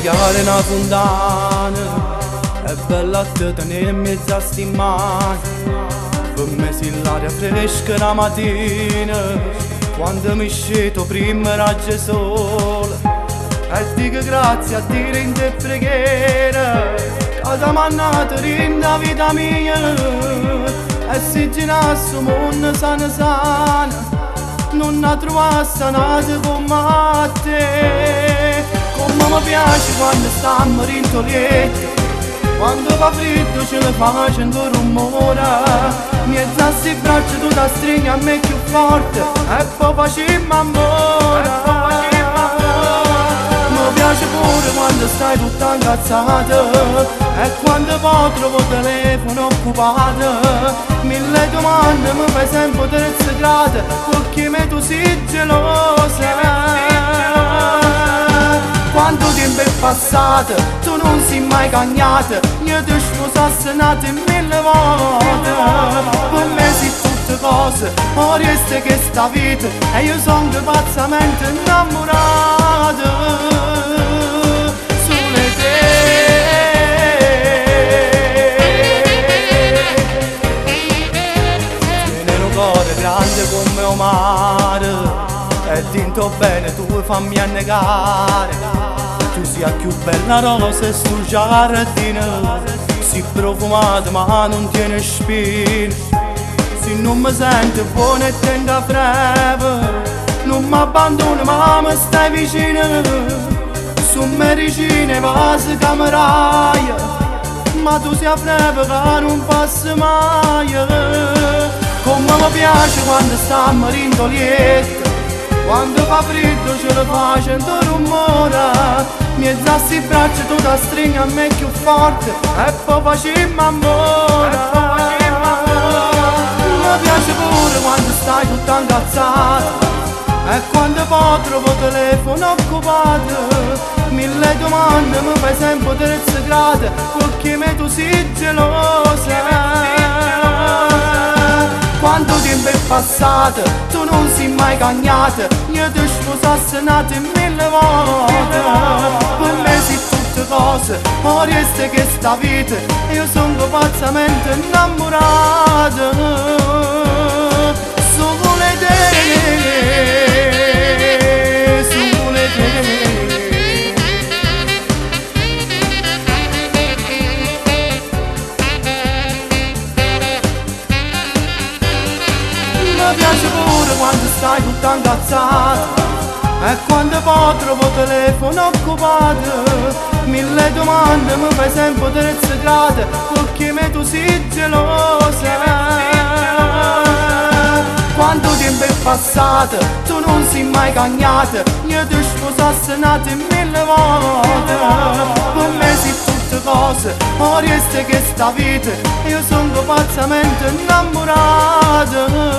chiare una fontana, è bella a te tenere in mezzo a sti mani. Per me si l'aria fresca la mattina, quando mi sceto prima raggi sole. E dico grazie a Dio in te preghiera, che ti mannato rinda vita mia. E se girasse il mondo sana sana, non ha trovato sanata come te. Come mi piace quando stiamo rintolietti, quando fa freddo ce ne facendo rumore. Mezzo a sti braccia tu ti stringi a me più forte e poi facciamo amore. Mi piace pure quando stai tutta incazzata e quando poi trovo il telefono occupato. Mille domande mi fai sempre terze grade, perché me tu sei gelosa. Quanto tempo è passato, tu non sei mai cagnata. Io ti sposassi nati mille volte. Per me sei tutte cose, ora resta che sta vita, e io sono pazzamente innamorato. Solo te. Tiene un cuore grande come un mare, e dinto bene tu fammi annegare. Tu sia più bella rosa e sto giardino, si profumata ma non tiene spine. Se non mi senti buona e tenga breve, non mi abbandoni ma mi stai vicino. Su medicine vasi cameraia, ma tu sia breve che non passa mai. Come mi piace quando stiamo rintolietti, quando fa freddo ce lo facendo rumore. Mezzo a sti braccia tu ti stringi a me più forte e poi facciamo amore. Mi piace pure quando stai tutta incazzata e quando poi trovo il telefono occupato. Mille domande mi fai sempre terze grade, perché me tu sei gelosa. Quanto tempo è passato, tu non sei mai cagnata. Io ti sposassi nati mille volte. Per me sei tutte cose, ora resta che sta vita, e io sono pazzamente innamorato. Solo te, solo te. Mi piace pure quando stai tutta incazzata e quando poi trovo il telefono occupato. Mille domande mi fai sempre terze grade, perché me tu sei gelosa. Quanto tempo è passato, tu non sei mai cagnata. Io ti sposassi nati mille volte. Per me sei tutte cose, ora resta che sta vita, io sono pazzamente innamorato.